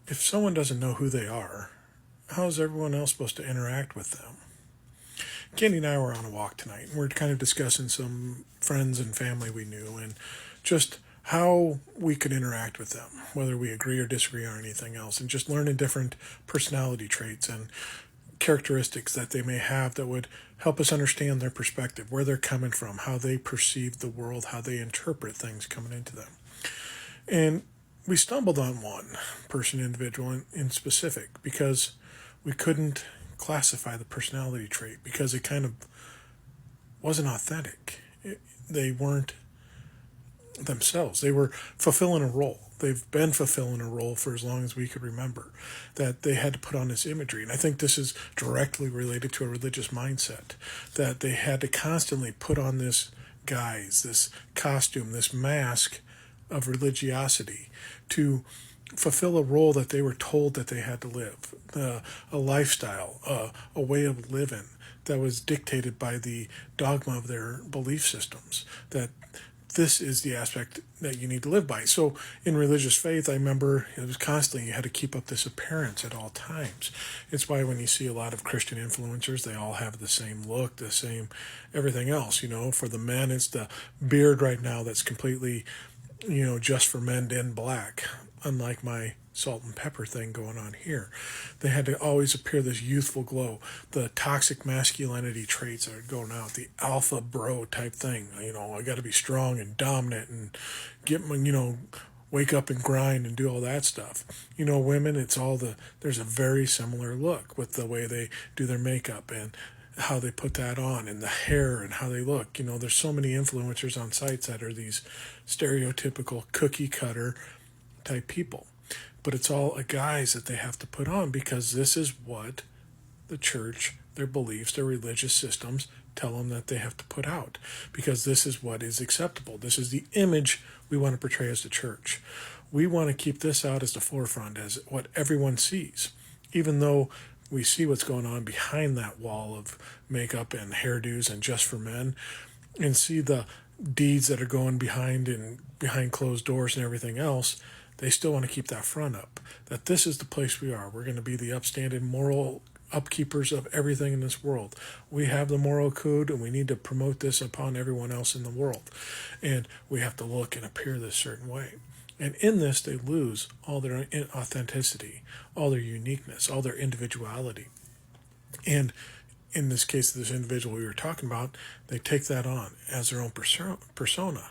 if someone doesn't know who they are, how is everyone else supposed to interact with them? Candy and I were on a walk tonight, and we're kind of discussing some friends and family we knew and just how we could interact with them, whether we agree or disagree on anything else, and just learning different personality traits and characteristics that they may have that would help us understand their perspective, where they're coming from, how they perceive the world, how they interpret things coming into them. And we stumbled on one person, individual in specific, because we couldn't classify the personality trait because it kind of wasn't authentic. They weren't themselves. They were fulfilling a role. They've been fulfilling a role for as long as we could remember, that they had to put on this imagery. And I think this is directly related to a religious mindset, that they had to constantly put on this guise, this costume, this mask of religiosity to fulfill a role that they were told that they had to live, a lifestyle, a way of living that was dictated by the dogma of their belief systems, that this is the aspect that you need to live by. So in religious faith, I remember it was constantly, you had to keep up this appearance at all times. It's why when you see a lot of Christian influencers, they all have the same look, the same everything else. For the men, it's the beard right now that's completely, just for men in black, unlike my salt and pepper thing going on here. They had to always appear this youthful glow. The toxic masculinity traits are going out, the alpha bro type thing. I got to be strong and dominant and get my, wake up and grind and do all that stuff. Women, there's a very similar look with the way they do their makeup and how they put that on and the hair and how they look. There's so many influencers on sites that are these stereotypical cookie cutter type people. But it's all a guise that they have to put on because this is what the church, their beliefs, their religious systems tell them that they have to put out because this is what is acceptable. This is the image we want to portray as the church. We want to keep this out as the forefront, as what everyone sees, even though we see what's going on behind that wall of makeup and hairdos and just for men, and see the deeds that are going behind closed doors and everything else. They still want to keep that front up, that this is the place we are. We're going to be the upstanding moral upkeepers of everything in this world. We have the moral code and we need to promote this upon everyone else in the world. And we have to look and appear this certain way. And in this, they lose all their authenticity, all their uniqueness, all their individuality. And in this case, this individual we were talking about, they take that on as their own persona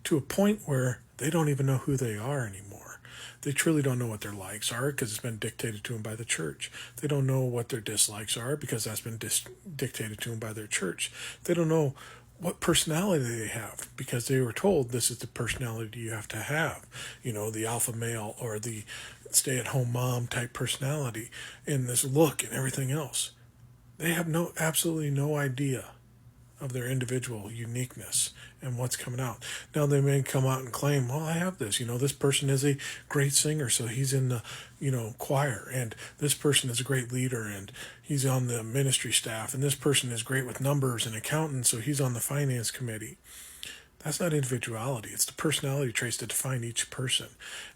to a point where they don't even know who they are anymore. They truly don't know what their likes are because it's been dictated to them by the church. They don't know what their dislikes are because that's been dictated to them by their church. They don't know what personality they have because they were told this is the personality you have to have. The alpha male or the stay-at-home mom type personality and this look and everything else. They have absolutely no idea of their individual uniqueness and what's coming out. Now they may come out and claim, well, I have this, this person is a great singer, so he's in the, choir, and this person is a great leader and he's on the ministry staff, and this person is great with numbers and accounting, so he's on the finance committee. That's not individuality. It's the personality traits that define each person.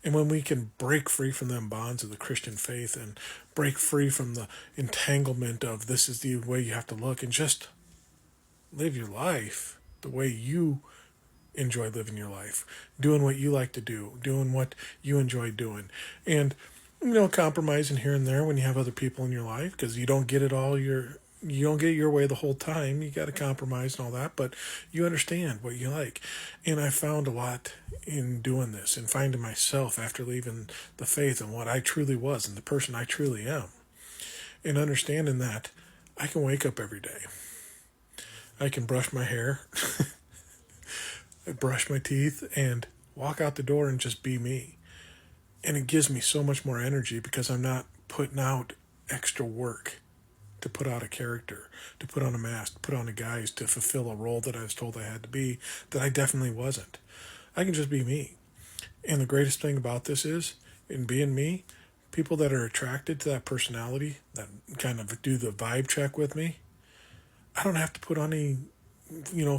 And when we can break free from them bonds of the Christian faith and break free from the entanglement of this is the way you have to look and just live your life the way you enjoy living your life, doing what you like to do, doing what you enjoy doing, and compromising here and there when you have other people in your life because you don't get your way the whole time. You got to compromise and all that, but you understand what you like. And I found a lot in doing this and finding myself after leaving the faith and what I truly was and the person I truly am, and understanding that I can wake up every day. I can brush my hair, brush my teeth, and walk out the door and just be me. And it gives me so much more energy because I'm not putting out extra work to put out a character, to put on a mask, to put on a guise, to fulfill a role that I was told I had to be, that I definitely wasn't. I can just be me. And the greatest thing about this is, in being me, people that are attracted to that personality, that kind of do the vibe check with me, I don't have to put on any,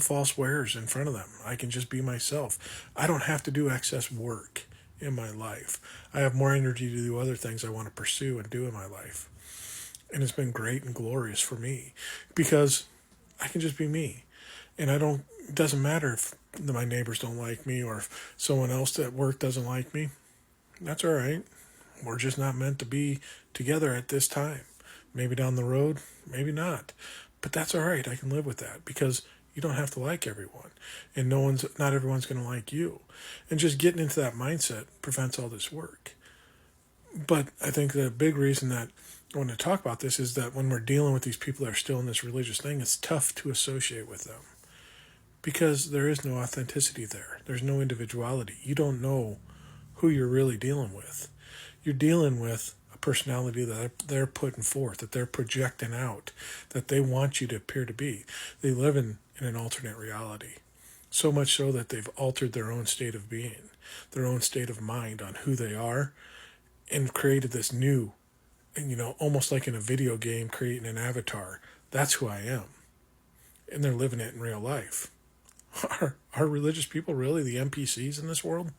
false wares in front of them. I can just be myself. I don't have to do excess work in my life. I have more energy to do other things I want to pursue and do in my life. And it's been great and glorious for me because I can just be me. And it doesn't matter if my neighbors don't like me or if someone else at work doesn't like me. That's all right. We're just not meant to be together at this time. Maybe down the road, maybe not. But that's all right. I can live with that because you don't have to like everyone. And not everyone's going to like you. And just getting into that mindset prevents all this work. But I think the big reason that I want to talk about this is that when we're dealing with these people that are still in this religious thing, it's tough to associate with them because there is no authenticity there. There's no individuality. You don't know who you're really dealing with. You're dealing with a personality that they're putting forth, that they're projecting out, that they want you to appear to be. They live in an alternate reality. So much so that they've altered their own state of being, their own state of mind on who they are, and created this new, almost like in a video game, creating an avatar. That's who I am. And they're living it in real life. Are religious people really the NPCs in this world?